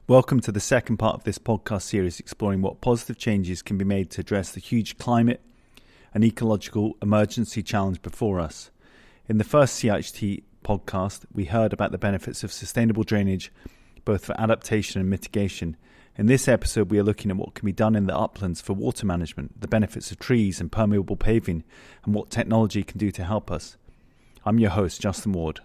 Welcome to the second part of this podcast series exploring what positive changes can be made to address the huge climate and ecological emergency challenge before us. In the first CIHT podcast, we heard about the benefits of sustainable drainage, both for adaptation and mitigation. In this episode, we are looking at what can be done in the uplands for water management, the benefits of trees and permeable paving, and what technology can do to help us. I'm your host, Justin Ward.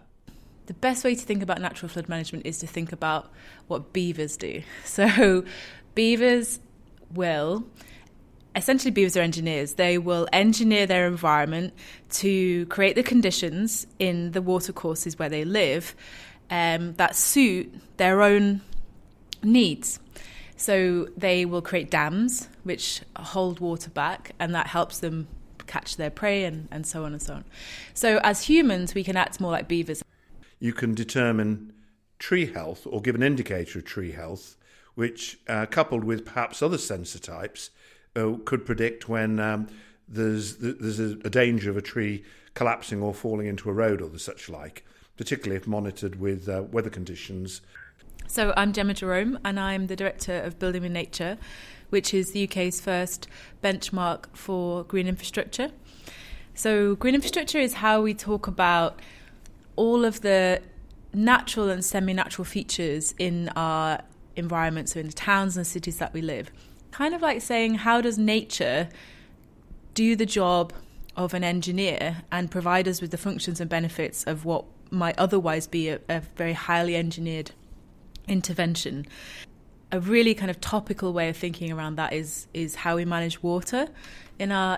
The best way to think about natural flood management is to think about what beavers do. So beavers are engineers. They will engineer their environment to create the conditions in the watercourses where they live that suit their own needs. So they will create dams which hold water back, and that helps them catch their prey and so on and so on. So as humans, we can act more like beavers. You can determine tree health or give an indicator of tree health, which, coupled with perhaps other sensor types, could predict when there's a danger of a tree collapsing or falling into a road or the such like, particularly if monitored with weather conditions. So I'm Gemma Jerome, and I'm the Director of Building with Nature, which is the UK's first benchmark for green infrastructure. So green infrastructure is how we talk about all of the natural and semi-natural features in our environment, so in the towns and cities that we live. Kind of like saying, how does nature do the job of an engineer and provide us with the functions and benefits of what might otherwise be a very highly engineered intervention? A really kind of topical way of thinking around that is how we manage water in our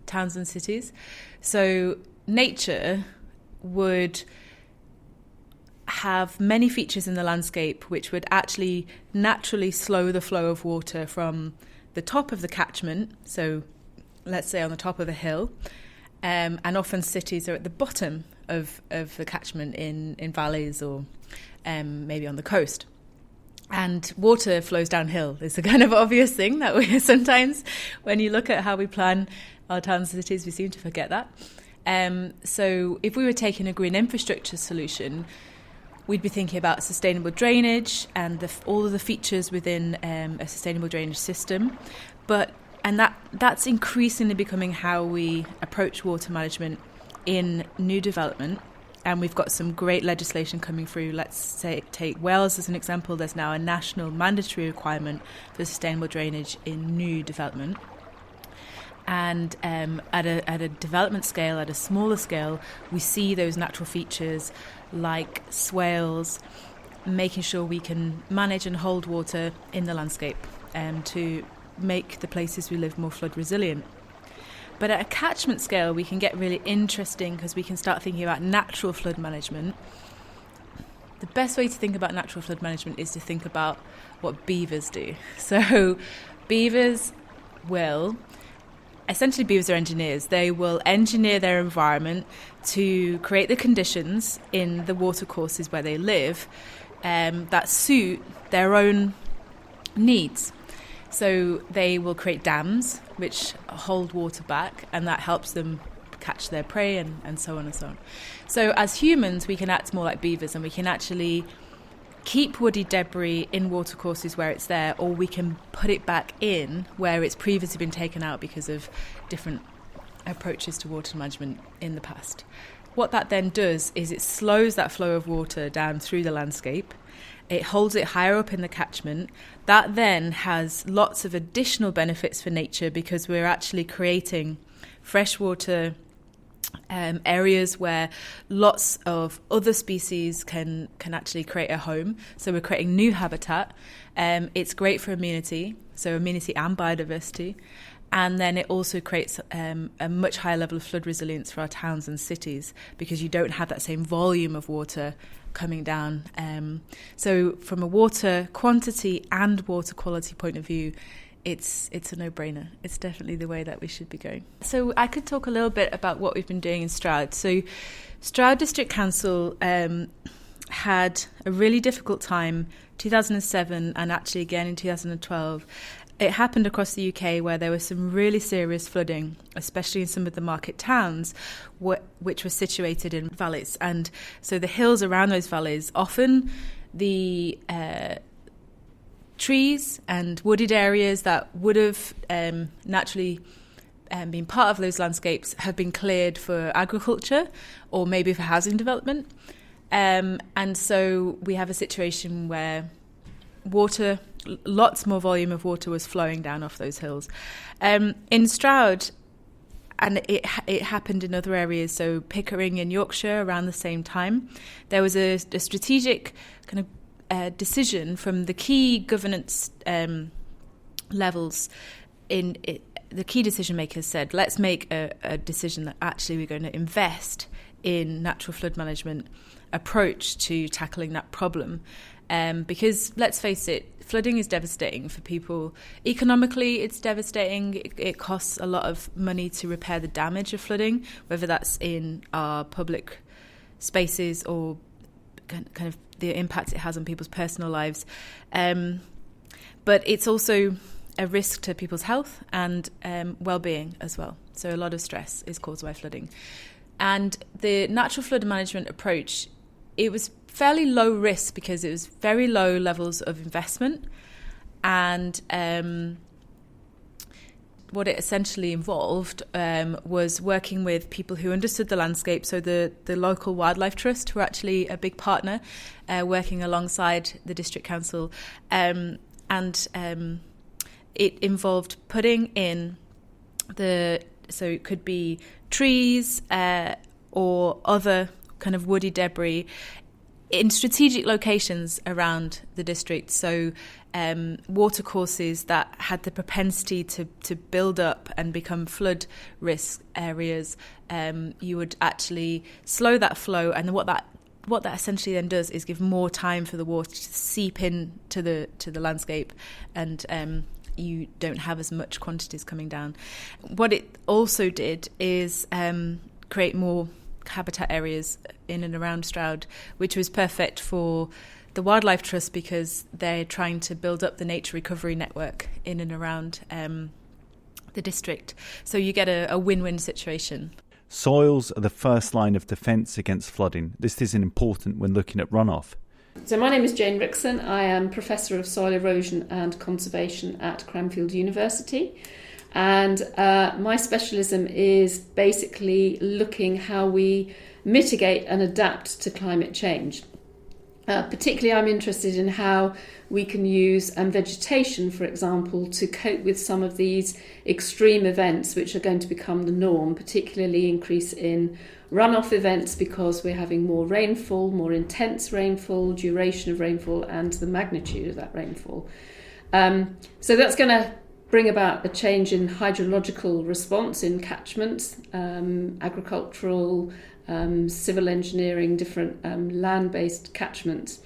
towns and cities. So nature would have many features in the landscape which would actually naturally slow the flow of water from the top of the catchment, so let's say on the top of a hill, and often cities are at the bottom of the catchment in valleys or maybe on the coast. And water flows downhill. It's a kind of obvious thing that we sometimes, when you look at how we plan our towns and cities, we seem to forget that. So if we were taking a green infrastructure solution, we'd be thinking about sustainable drainage and all of the features within a sustainable drainage system. That's increasingly becoming how we approach water management in new development. And we've got some great legislation coming through. Let's say, take Wales as an example. There's now a national mandatory requirement for sustainable drainage in new development. And at a development scale, at a smaller scale, we see those natural features like swales, making sure we can manage and hold water in the landscape to make the places we live more flood resilient. But at a catchment scale, we can get really interesting because we can start thinking about natural flood management. The best way to think about natural flood management is to think about what beavers do. So beavers are engineers. They will engineer their environment to create the conditions in the watercourses where they live that suit their own needs. So they will create dams which hold water back, and that helps them catch their prey and so on and so on. So as humans, we can act more like beavers, and we can actually keep woody debris in watercourses where it's there, or we can put it back in where it's previously been taken out because of different approaches to water management in the past. What that then does is it slows that flow of water down through the landscape. It holds it higher up in the catchment. That then has lots of additional benefits for nature because we're actually creating freshwater areas where lots of other species can actually create a home. So we're creating new habitat. It's great for amenity and biodiversity. And then it also creates a much higher level of flood resilience for our towns and cities because you don't have that same volume of water coming down. So from a water quantity and water quality point of view, it's a no-brainer. It's definitely the way that we should be going. So I could talk a little bit about what we've been doing in Stroud. So Stroud District Council had a really difficult time, 2007 and actually again in 2012. It happened across the UK where there was some really serious flooding, especially in some of the market towns, which were situated in valleys. And so the hills around those valleys, often the trees and wooded areas that would have naturally been part of those landscapes have been cleared for agriculture or maybe for housing development. And so we have a situation where water, lots more volume of water was flowing down off those hills. In Stroud, and it happened in other areas, so Pickering in Yorkshire around the same time, there was a strategic kind of decision from the key governance levels in it. The key decision makers said, let's make a decision that actually we're going to invest in natural flood management approach to tackling that problem. Because let's face it, flooding is devastating for people. Economically, it's devastating. It costs a lot of money to repair the damage of flooding, whether that's in our public spaces or kind of the impact it has on people's personal lives. But it's also a risk to people's health and well-being as well. So a lot of stress is caused by flooding. And the natural flood management approach, it was fairly low risk because it was very low levels of investment. And what it essentially involved was working with people who understood the landscape. So the local wildlife trust were actually a big partner, working alongside the district council. And it involved putting in so it could be trees or other kind of woody debris in strategic locations around the district. So watercourses that had the propensity to build up and become flood risk areas, you would actually slow that flow. And what that essentially then does is give more time for the water to seep in to the landscape, and you don't have as much quantities coming down. What it also did is create more habitat areas in and around Stroud, which was perfect for the Wildlife Trust because they're trying to build up the nature recovery network in and around the district. So you get a win-win situation. Soils are the first line of defence against flooding. This is important when looking at runoff. So my name is Jane Rickson. I am Professor of Soil Erosion and Conservation at Cranfield University. And my specialism is basically looking how we mitigate and adapt to climate change. Particularly, I'm interested in how we can use vegetation, for example, to cope with some of these extreme events which are going to become the norm, particularly increase in runoff events because we're having more rainfall, more intense rainfall, duration of rainfall, and the magnitude of that rainfall. So that's going to bring about a change in hydrological response in catchments, agricultural, civil engineering, different land-based catchments.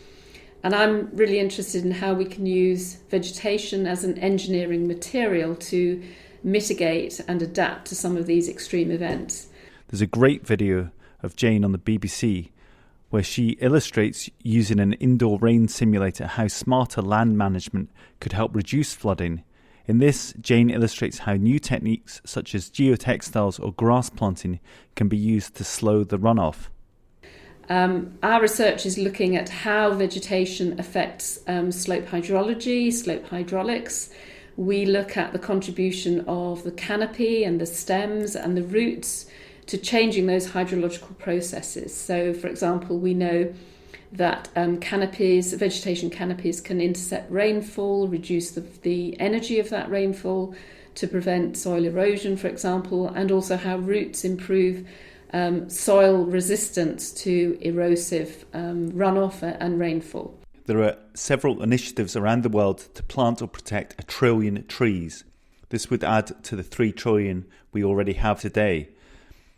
And I'm really interested in how we can use vegetation as an engineering material to mitigate and adapt to some of these extreme events. There's a great video of Jane on the BBC where she illustrates using an indoor rain simulator how smarter land management could help reduce flooding. In this, Jane illustrates how new techniques such as geotextiles or grass planting can be used to slow the runoff. Our research is looking at how vegetation affects slope hydrology, slope hydraulics. We look at the contribution of the canopy and the stems and the roots to changing those hydrological processes. So, for example, we know that vegetation canopies can intercept rainfall, reduce the energy of that rainfall to prevent soil erosion, for example, and also how roots improve soil resistance to erosive runoff and rainfall. There are several initiatives around the world to plant or protect 1 trillion trees. This would add to the 3 trillion we already have today.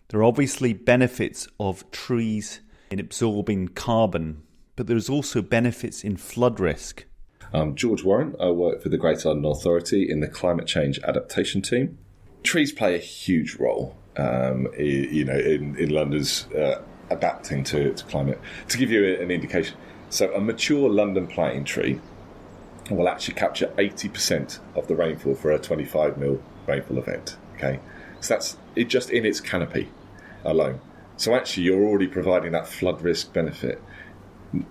There are obviously benefits of trees in absorbing carbon, but there's also benefits in flood risk. I'm George Warren. I work for the Greater London Authority in the Climate Change Adaptation team. Trees play a huge role in London's adapting to climate. To give you an indication, so a mature London planting tree will actually capture 80% of the rainfall for a 25 mil rainfall event. Okay, so that's it just in its canopy alone. So actually you're already providing that flood risk benefit.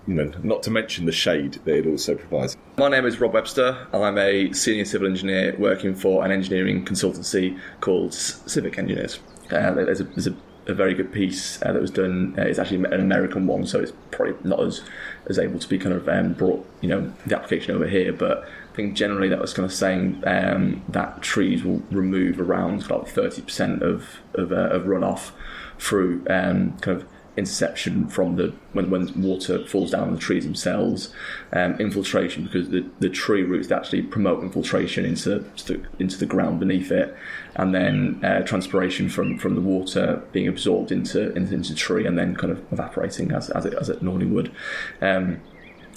not to mention the shade that it also provides. My name is Rob Webster. I'm a senior civil engineer working for an engineering consultancy called Civic Engineers. There's a very good piece that was done. It's actually an American one, so it's probably not as able to be kind of brought, the application over here. But I think generally that was kind of saying that trees will remove around about 30% of runoff through kind of interception from when water falls down on the trees themselves, infiltration, because the tree roots actually promote infiltration into the ground beneath it, and then transpiration from the water being absorbed into the tree and then kind of evaporating as it normally would.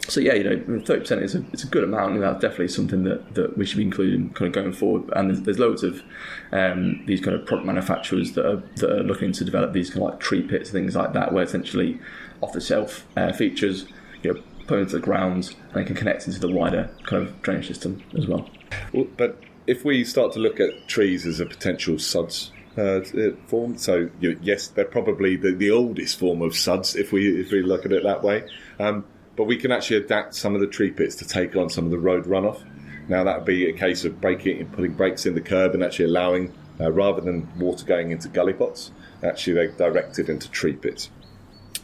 So 30% is a good amount, and that's definitely something that we should be including kind of going forward. And there's loads of these kind of product manufacturers that are looking to develop these kind of like tree pits, things like that, where essentially off-the-shelf features, put into the ground, and they can connect into the wider kind of drainage system as well. But if we start to look at trees as a potential SUDS form, so yes, they're probably the oldest form of SUDS if we look at it that way. But we can actually adapt some of the tree pits to take on some of the road runoff. Now that would be a case of putting brakes in the curb and actually allowing, rather than water going into gully pots, actually they direct it into tree pits.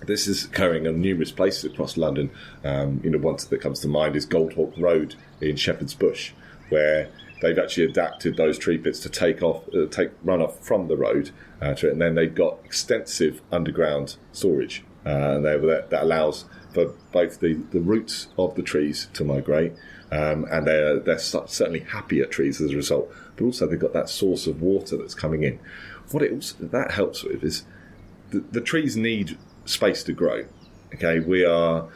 This is occurring in numerous places across London. One that comes to mind is Goldhawk Road in Shepherd's Bush, where they've actually adapted those tree pits to take runoff from the road, and then they've got extensive underground storage, and that allows for both the roots of the trees to migrate, and they're certainly happier trees as a result, but also they've got that source of water that's coming in. What that helps with is the trees need space to grow. Okay, we're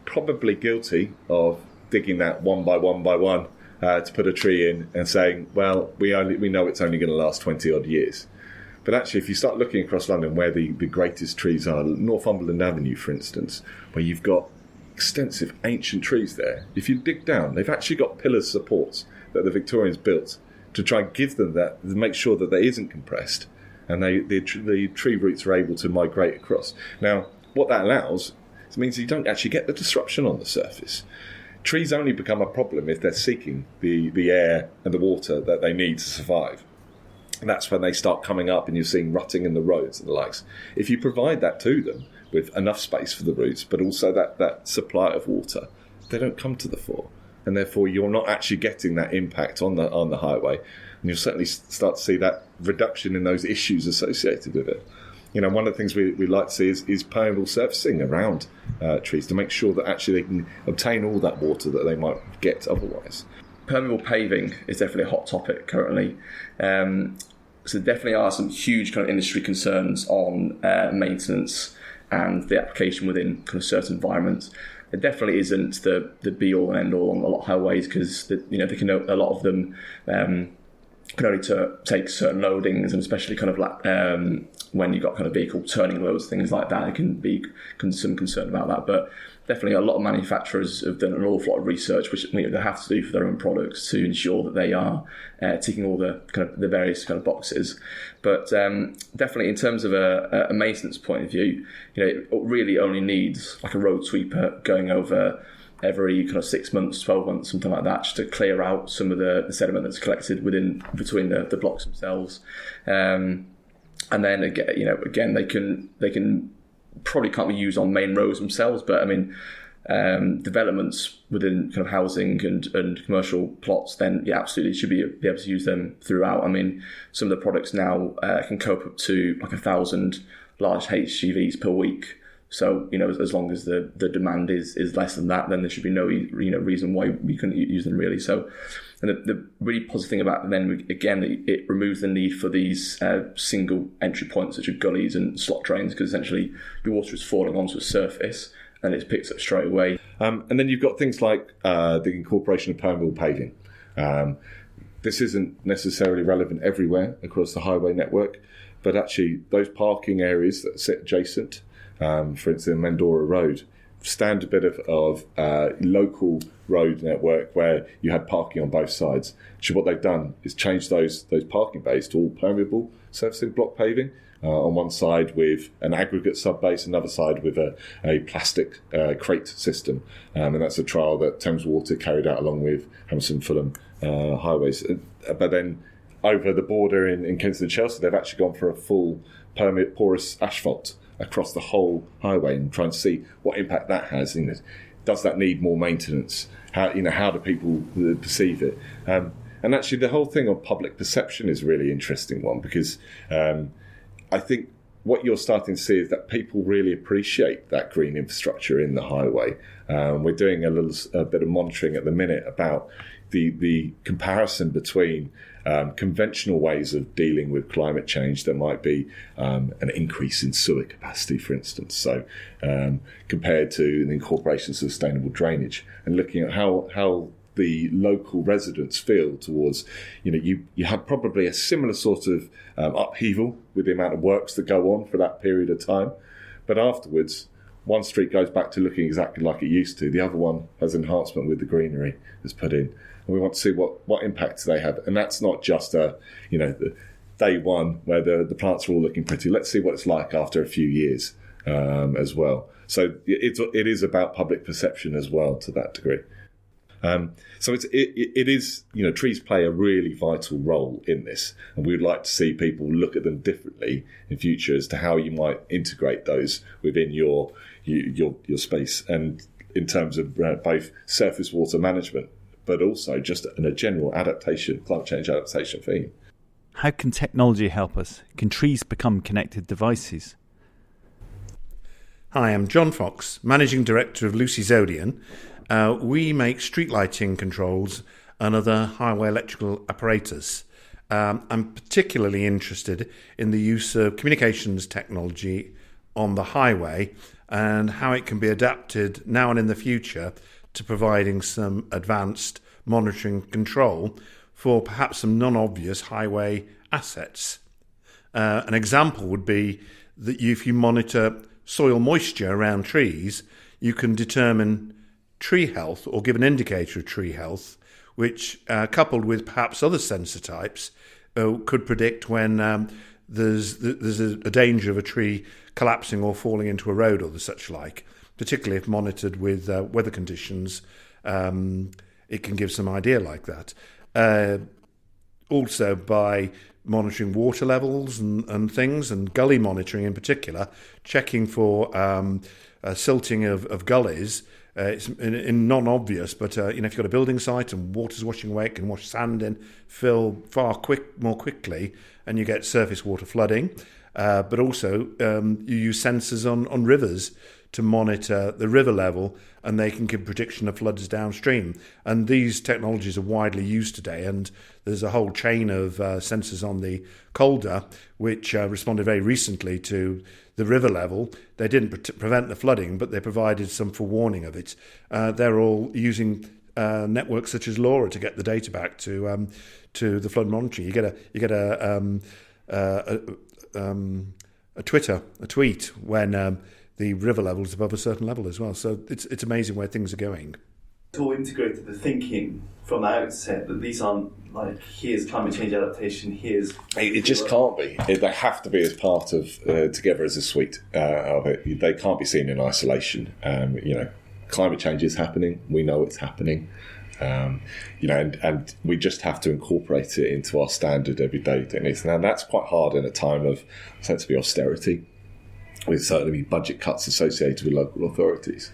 probably guilty of digging that one by one to put a tree in and saying, well, we know it's only going to last 20 odd years. But actually, if you start looking across London where the greatest trees are, Northumberland Avenue, for instance, where you've got extensive ancient trees there, if you dig down, they've actually got pillar supports that the Victorians built to try and give them that, to make sure that they isn't compressed, and the tree roots are able to migrate across. Now, what that allows means you don't actually get the disruption on the surface. Trees only become a problem if they're seeking the air and the water that they need to survive. And that's when they start coming up and you're seeing rutting in the roads and the likes. If you provide that to them with enough space for the roots, but also that supply of water, they don't come to the fore. And therefore you're not actually getting that impact on the highway. And you'll certainly start to see that reduction in those issues associated with it. One of the things we like to see is permeable surfacing around trees to make sure that actually they can obtain all that water that they might get otherwise. Permeable paving is definitely a hot topic currently. So there definitely are some huge kind of industry concerns on maintenance and the application within kind of certain environments. It definitely isn't the be-all and end-all on a lot of highways, because a lot of them can only take certain loadings, and especially kind of when you've got kind of vehicle turning loads, things like that, it can be some concern about that. But definitely a lot of manufacturers have done an awful lot of research, which they have to do for their own products to ensure that they are ticking all the kind of the various kind of boxes. But definitely in terms of a maintenance point of view, it really only needs like a road sweeper going over every kind of 6 months, 12 months, something like that, just to clear out some of the sediment that's collected between the blocks themselves. And then again, they can probably can't be used on main roads themselves, but I mean, developments within kind of housing and commercial plots, then absolutely should be able to use them throughout. I mean, some of the products now can cope up to like 1,000 large HGVs per week. So, as long as the demand is less than that, then there should be no reason why we couldn't use them, really. So, and the really positive thing about them, then again, it removes the need for these single entry points such as gullies and slot drains, because essentially your water is falling onto a surface and it's picked up straight away. And then you've got things like the incorporation of permeable paving. This isn't necessarily relevant everywhere across the highway network, but actually those parking areas that sit adjacent, for instance, Mendora Road, stand a bit of local road network where you had parking on both sides. So what they've done is change those parking bays to all permeable surfacing block paving, on one side with an aggregate subbase, another side with a plastic crate system. And that's a trial that Thames Water carried out along with Hammersmith Fulham Highways. But then over the border in Kensington and Chelsea, they've actually gone for a full porous asphalt across the whole highway and trying to see what impact that has. Does that need more maintenance? How do people perceive it? And actually, the whole thing on public perception is a really interesting one, because I think what you're starting to see is that people really appreciate that green infrastructure in the highway. We're doing a bit of monitoring at the minute about the comparison between conventional ways of dealing with climate change. There might be an increase in sewer capacity, for instance, so compared to the incorporation of sustainable drainage, and looking at how the local residents feel towards, you have probably a similar sort of upheaval with the amount of works that go on for that period of time, but afterwards one street goes back to looking exactly like it used to, the other one has enhancement with the greenery that's put in, and we want to see what impacts they have. And that's not just the day one where the plants are all looking pretty. Let's see what it's like after a few years as well. So it is about public perception as well to that degree. So it is, trees play a really vital role in this, and we would like to see people look at them differently in future as to how you might integrate those within your space, and in terms of both surface water management, but also just in a general climate change adaptation theme. How can technology help us? Can trees become connected devices? Hi, I'm John Fox, Managing Director of LucyZodion. We make street lighting controls and other highway electrical apparatus. I'm particularly interested in the use of communications technology on the highway and how it can be adapted now and in the future to providing some advanced monitoring control for perhaps some non-obvious highway assets. An example would be that if you monitor soil moisture around trees, you can determine tree health or give an indicator of tree health, which coupled with perhaps other sensor types could predict when there's a danger of a tree collapsing or falling into a road or the such like, particularly if monitored with weather conditions. It can give some idea like that. Also by monitoring water levels and things, and gully monitoring in particular, checking for silting of gullies. It's in non-obvious, but if you've got a building site and water's washing away, it can wash sand in, fill more quickly, and you get surface water flooding. But also you use sensors on rivers to monitor the river level, and they can give prediction of floods downstream. And these technologies are widely used today, and there's a whole chain of sensors on the Calder which responded very recently to the river level. They didn't prevent the flooding, but they provided some forewarning of it. They're all using networks such as LoRa to get the data back to the flood monitoring. You get a tweet when the river level is above a certain level as well. So it's amazing where things are going. It's all integrated, the thinking from the outset that these aren't like, here's climate change adaptation, here's... It just can't be. They have to be as part of, together as a suite of it. They can't be seen in isolation. Climate change is happening. We know it's happening. And we just have to incorporate it into our standard everyday techniques. Now, that's quite hard in a time of, ostensibly, austerity, with certainly budget cuts associated with local authorities.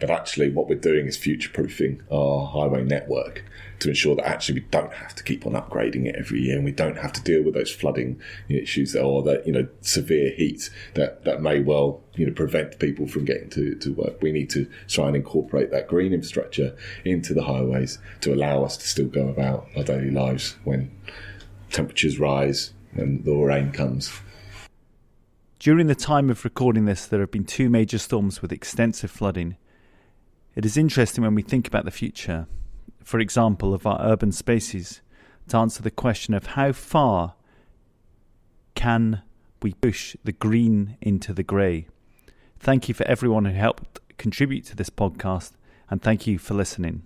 But actually what we're doing is future-proofing our highway network to ensure that actually we don't have to keep on upgrading it every year, and we don't have to deal with those flooding issues or that severe heat that may well prevent people from getting to work. We need to try and incorporate that green infrastructure into the highways to allow us to still go about our daily lives when temperatures rise and the rain comes. During the time of recording this, there have been 2 major storms with extensive flooding. It is interesting when we think about the future, for example, of our urban spaces, to answer the question of how far can we push the green into the grey. Thank you for everyone who helped contribute to this podcast, and thank you for listening.